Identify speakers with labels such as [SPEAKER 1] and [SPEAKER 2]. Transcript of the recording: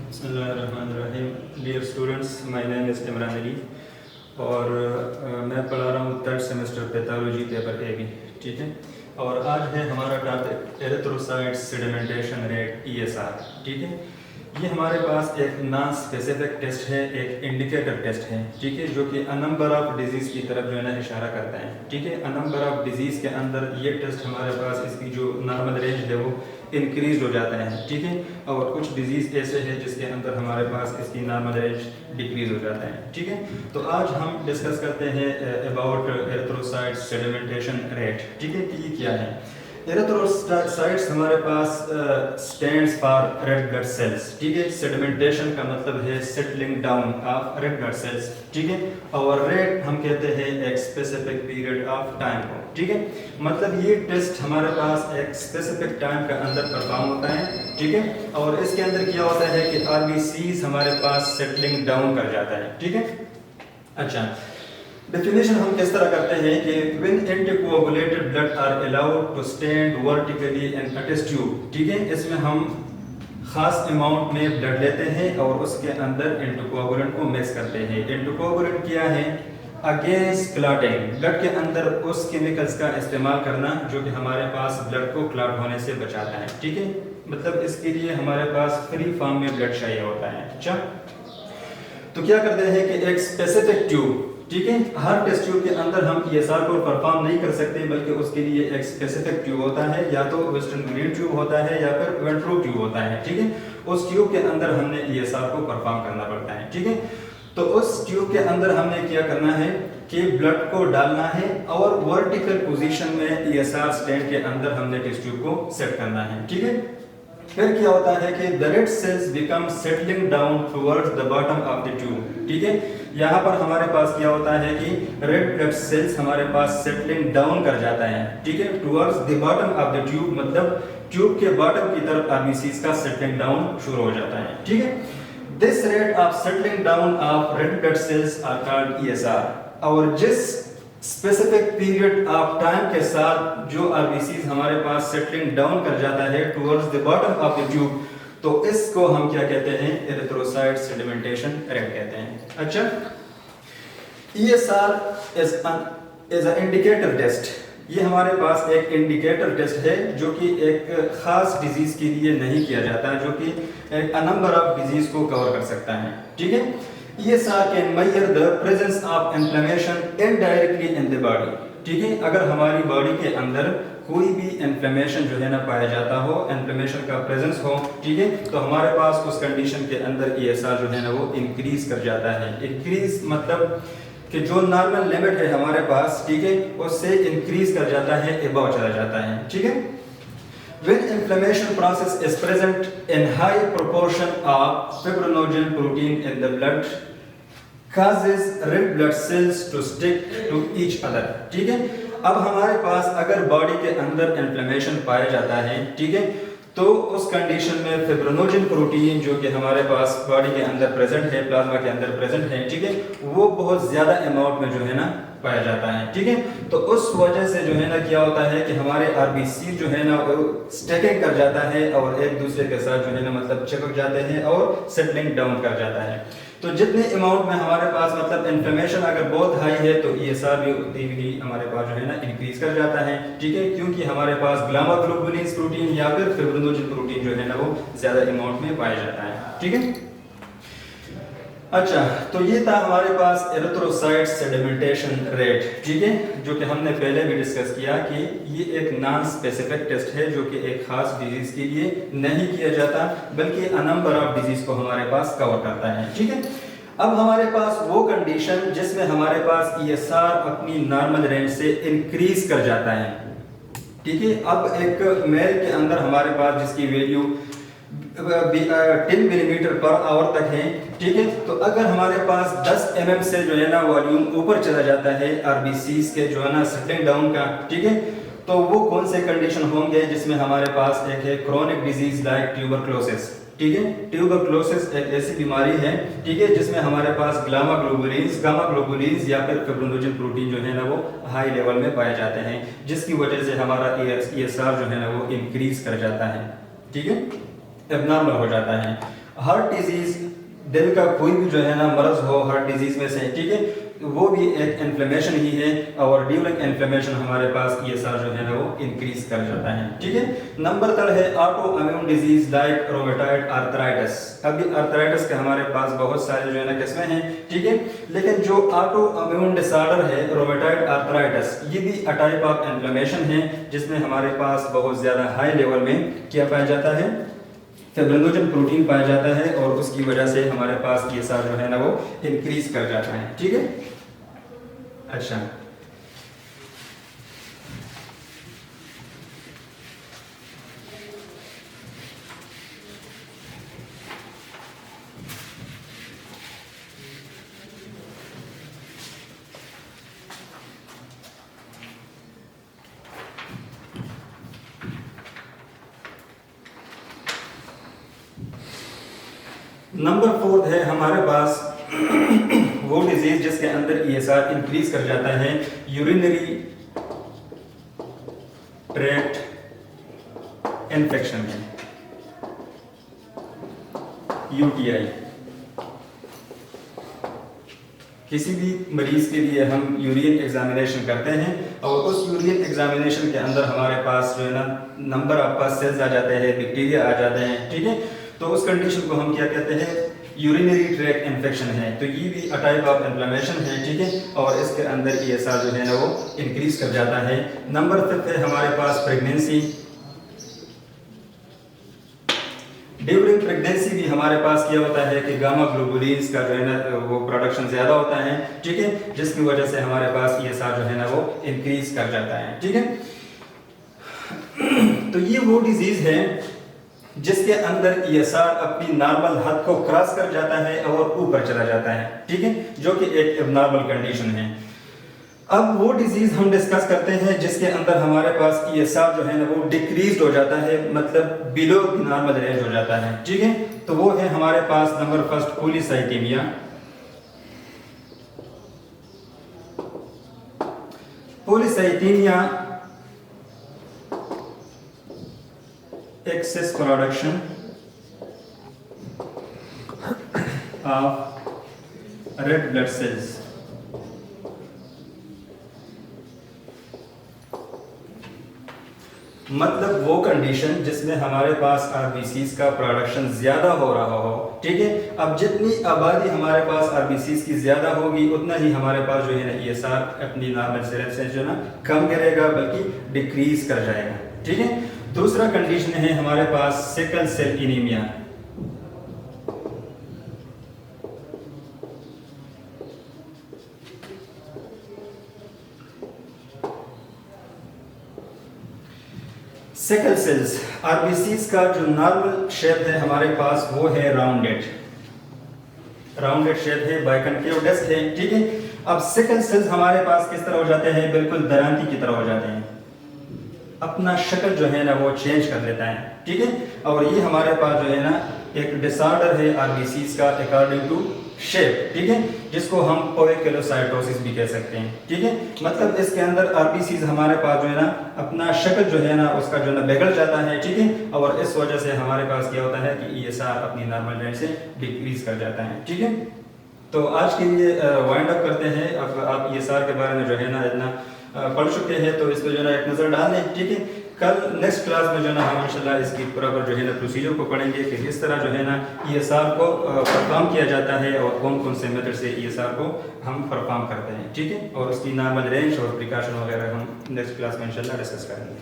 [SPEAKER 1] बिस्मिल्लाहिर्रहमानिर्रहीम। Dear students, my name is Imran Ali और मैं पढ़ा रहा हूँ third semester pathology paper A B. ठीक है, और आज है हमारा topic erythrocytes sedimentation rate ESR। ठीक है, ये हमारे पास एक नॉन स्पेसिफिक टेस्ट है, एक इंडिकेटर टेस्ट है। ठीक है, जो कि अ नंबर ऑफ डिजीज़ की तरफ जो है ना इशारा करता है। ठीक है, अ नंबर ऑफ डिजीज़ के अंदर ये टेस्ट हमारे पास इसकी जो नॉर्मल रेंज है वो इंक्रीज हो जाता है। ठीक है, और कुछ डिजीज़ ऐसे हैं जिसके अंदर हमारे पास इसकी नॉर्मल रेंज डिक्रीज हो जाता है। ठीक है, तो आज हम डिस्कस करते हैं अबाउट एरिथ्रोसाइट्स सेडिमेंटेशन रेट। ठीक है, कि ये क्या है। एरिथ्रोसाइट्स हमारे पास stands for red blood cells. ठीक है, सेडिमेंटेशन का मतलब है settling down of red blood cells. ठीक है, और रेट हम कहते हैं एक स्पेसिफिक पीरियड ऑफ टाइम को। ठीक है, मतलब ये टेस्ट हमारे पास एक स्पेसिफिक टाइम के अंदर परफॉर्म होता है। ठीक है, और इसके अंदर क्या होता है कि RBCs हमारे पास सेटलिंग डाउन कर जाता है। ठीक है, अच्छा, डेफिनेशन हम किस तरह करते हैं कि when anticoagulated blood are allowed to stand vertically in a test tube. ठीक है, इसमें हम खास अमाउंट में ब्लड लेते हैं और उसके अंदर एंटीकोगुलेंट को मिक्स करते हैं। एंटीकोगुलेंट क्या है? अगेंस्ट क्लॉटिंग, ब्लड के अंदर उस केमिकल्स का इस्तेमाल करना जो कि हमारे पास ब्लड को क्लॉट होने से बचाता है। ठीक है, मतलब इसके लिए हमारे पास फ्री फॉर्म में ब्लड चाहिए होता है। अच्छा, तो क्या करते हैं कि एक स्पेसिफिक ट्यूब, ठीक है, हर टेस्ट ट्यूब के अंदर हम ESR को परफॉर्म नहीं कर सकते, बल्कि उसके लिए एक स्पेसिफिक ट्यूब होता है, या तो वेस्टर्न ग्रीन ट्यूब होता है या फिर वेंट्रो ट्यूब होता है। ठीक है, उस ट्यूब के अंदर हमने ESR को परफॉर्म करना पड़ता है। ठीक है, तो उस ट्यूब के अंदर हमने क्या करना है कि ब्लड को डालना है और वर्टिकल पोजीशन में ESR स्टैंड के अंदर हमने टेस्ट ट्यूब को सेट करना है। ठीक है, फिर क्या होता है कि the red cells become settling down towards the bottom of the tube. ठीक है, यहाँ पर हमारे पास क्या होता है कि रेड ब्लड सेल्स हमारे पास सेटलिंग डाउन कर जाता है। ठीक है, towards the bottom of the tube, मतलब ट्यूब के बॉटम की तरफ RBCs का सेटलिंग डाउन शुरू हो जाता है। ठीक है, this rate of settling down of red blood cells are called ESR। और जिस स्पेसिफिक पीरियड ऑफ टाइम के साथ जो RBCs हमारे पास सेटलिंग डाउन कर जाता है towards the bottom of the tube, तो इसको हम क्या कहते हैं? एरिथ्रोसाइट सेडिमेंटेशन रेट कहते हैं। अच्छा, ESR is a indicator test. ये हमारे पास एक इंडिकेटर टेस्ट है जो कि एक खास डिजीज के लिए नहीं किया जाता, जो कि एक नंबर ऑफ डिजीज को कवर कर सकता है। ठीक है, ESR can measure the presence of inflammation indirectly in the body। ठीक है, अगर हमारी बॉडी के अंदर कोई भी इन्फ्लेमेशन जो है ना पाया जाता हो, इन्फ्लेमेशन का प्रेजेंस हो, ठीक है, तो हमारे पास उस कंडीशन के अंदर ESR जो है ना वो इंक्रीज कर जाता है। इंक्रीज मतलब कि जो नॉर्मल लिमिट है हमारे पास, ठीक है, उससे इंक्रीज कर जाता है, अबव चला जाता है। ठीक है, when inflammation process is present in high proportion of fibrinogen protein in the blood causes red blood cells to stick to each other। ठीक है, अब हमारे पास अगर बॉडी के अंदर इन्फ्लेमेशन पाया जाता है, ठीक है, तो उस कंडीशन में फिब्रिनोजन प्रोटीन जो कि हमारे पास बॉडी के अंदर प्रेजेंट है, प्लाज्मा के अंदर प्रेजेंट है, ठीक है, वो बहुत ज्यादा अमाउंट में जो है ना पाया जाता है। ठीक है, तो उस वजह से जो है ना क्या होता है कि हमारे RBC जो है ना वो स्टैकिंग कर जाता है और एक दूसरे के साथ जो है ना मतलब चिपक जाते हैं और सेटलिंग डाउन कर जाता है। तो जितने अमाउंट में हमारे पास मतलब इन्फ्लेमेशन अगर बहुत हाई है तो ESR भी उतनी ही हमारे पास जो है ना इंक्रीज कर जाता है। ठीक है, क्योंकि हमारे पास गामा ग्लोबुलिन प्रोटीन या फिर फिब्रिनोजन प्रोटीन जो है ना वो ज्यादा अमाउंट में पाया जाता है। ठीक है, अच्छा, तो ये था हमारे पास एरिथ्रोसाइट सेडिमेंटेशन रेट। ठीक है, जो कि हमने पहले भी डिस्कस किया कि ये एक नॉन स्पेसिफिक टेस्ट है जो कि एक खास डिजीज के लिए नहीं किया जाता, बल्कि अ नंबर ऑफ डिजीज को हमारे पास कवर करता है। ठीक है, अब हमारे पास वो कंडीशन जिसमें हमारे पास ESR अपनी नॉर्मल रेंज से इंक्रीज कर जाता है। ठीक है, अब एक मेल के अंदर हमारे पास जिसकी वैल्यू 10 मिलीमीटर पर आवर तक है, ठीक है, तो अगर हमारे पास 10 mm से जो है ना वॉल्यूम ऊपर चला जाता है RBCs के जो है ना सेटलिंग डाउन का, ठीक है, तो वो कौन से कंडीशन होंगे जिसमें हमारे पास एक है क्रोनिक डिजीज लाइक ट्यूबरक्लोसिस। ठीक है, ट्यूबरक्लोसिस एक ऐसी बीमारी है, ठीक है, जिसमें हमारे पास गामा ग्लोबुलिन्स या फिर फिब्रिनोजन प्रोटीन जो है ना वो हाई लेवल में पाए जाते हैं, जिसकी वजह से हमारा ESR जो है ना वो इंक्रीज कर जाता है। ठीक है, एबनॉर्मल हो जाता है। हार्ट डिजीज, दिल का कोई भी जो है ना मर्ज हो हार्ट डिजीज में से, ठीक है, वो भी एक इन्फ्लेमेशन ही है, और ड्यूरिंग इन्फ्लेमेशन हमारे पास ESR जो है ना वो इंक्रीज कर जाता है, ठीक है। नंबर 3 है auto immune disease like rheumatoid arthritis. अभी आर्थराइटिस के हमारे पास बहुत सारे जो है ना किस्में हैं, ठीक है, लेकिन जो ऑटो इम्यून डिसऑर्डर है रोमेटॉइड आर्थराइटिस, ये भी अ टाइप ऑफ इन्फ्लेमेशन है जिसमें हमारे पास बहुत ज्यादा हाई लेवल में क्या पाया जाता है, फिब्रिनोजन प्रोटीन पाया जाता है, और उसकी वजह से हमारे पास ESR जो है ना वो इंक्रीज कर जाता है, ठीक है। अच्छा, नंबर 4 है हमारे पास वो डिजीज जिसके अंदर ESR इंक्रीज कर जाता है, यूरिनरी ट्रैक्ट इन्फेक्शन है, UTI। किसी भी मरीज के लिए हम यूरिन एग्जामिनेशन करते हैं, और उस यूरिन एग्जामिनेशन के अंदर हमारे पास जो है ना नंबर ऑफ पास सेल्स आ जाते हैं, बैक्टीरिया आ जाते हैं, ठीक है, तो उस कंडीशन को हम क्या कहते हैं, यूरिनरी ट्रैक्ट इन्फेक्शन है। तो ये भी अ टाइप ऑफ इन्फ्लेमेशन है, ठीक है, और इसके अंदर ESR जो है ना वो इंक्रीज कर जाता है। नंबर 5 है हमारे पास प्रेगनेंसी। ड्यूरिंग प्रेगनेंसी भी हमारे पास क्या होता है कि गामा ग्लोबुलिन्स का जो है ना वो प्रोडक्शन ज्यादा होता है, ठीक है, जिसकी वजह से हमारे पास ESR जो है ना वो इंक्रीज कर जाता है, ठीक है। तो ये वो डिजीज है जिसके अंदर ESR अपनी नॉर्मल हद को क्रॉस कर जाता है और ऊपर चला जाता है, ठीक है, जो कि एक एबनॉर्मल कंडीशन है। अब वो डिजीज हम डिस्कस करते हैं जिसके अंदर हमारे पास ESR जो है ना वो डिक्रीज हो जाता है, मतलब बिलो नॉर्मल रेंज हो जाता है, ठीक है। तो वो है हमारे पास number 1 polycythaemia. Polycythaemia excess production of red blood cells। मतलब वो कंडीशन जिसमें हमारे पास RBCs का प्रोडक्शन ज्यादा हो रहा हो, ठीक है। अब जितनी आबादी हमारे पास RBCs की ज्यादा होगी उतना ही हमारे पास जो है ना ESR अपनी नॉर्मल से जो ना कम करेगा, बल्कि डिक्रीज कर जाएगा, ठीक है। दूसरा कंडीशन है हमारे पास sickle cell anaemia. Sickle cells RBCs का जो नॉर्मल शेप है हमारे पास वो है राउंडेड शेप है, बाइकनकेव डिस्क है, ठीक है। अब सिकल सेल्स हमारे पास किस तरह हो जाते हैं, बिल्कुल दरांती की तरह हो जाते हैं, अपना शक्ल जो है ना वो चेंज कर लेता है, ठीक है। और ये हमारे पास जो है ना एक डिसऑर्डर है RBCs का अकॉर्डिंग टू शेप, ठीक है, जिसको हम पोइकिलोसाइटोसिस भी कह सकते हैं, ठीक है। मतलब इसके अंदर RBCs हमारे पास जो है ना अपना शक्ल जो है ना उसका जो है ना बिगड़ जाता है, ठीक है, और इस वजह से हमारे पास क्या होता है कि ESR अपनी नॉर्मल रेंज से डिक्रीज कर जाता है, ठीक है। तो आज के लिए वाइंड अप करते हैं। अब आप ESR के बारे में जो है ना इतना पढ़ चुके हैं, तो इस पर जो है एक नज़र डाल दें, ठीक है। कल नेक्स्ट क्लास में जो है ना हम इंशाल्लाह इसकी प्रॉपर जो है ना प्रोसीजर को पढ़ेंगे कि किस तरह जो है ना ESR को परफॉर्म किया जाता है और कौन कौन से मेथड से ESR को हम परफॉर्म करते हैं, ठीक है, और उसकी नॉर्मल रेंज और प्रिकॉशन वगैरह हम नेक्स्ट क्लास में इंशाल्लाह डिस्कस करेंगे।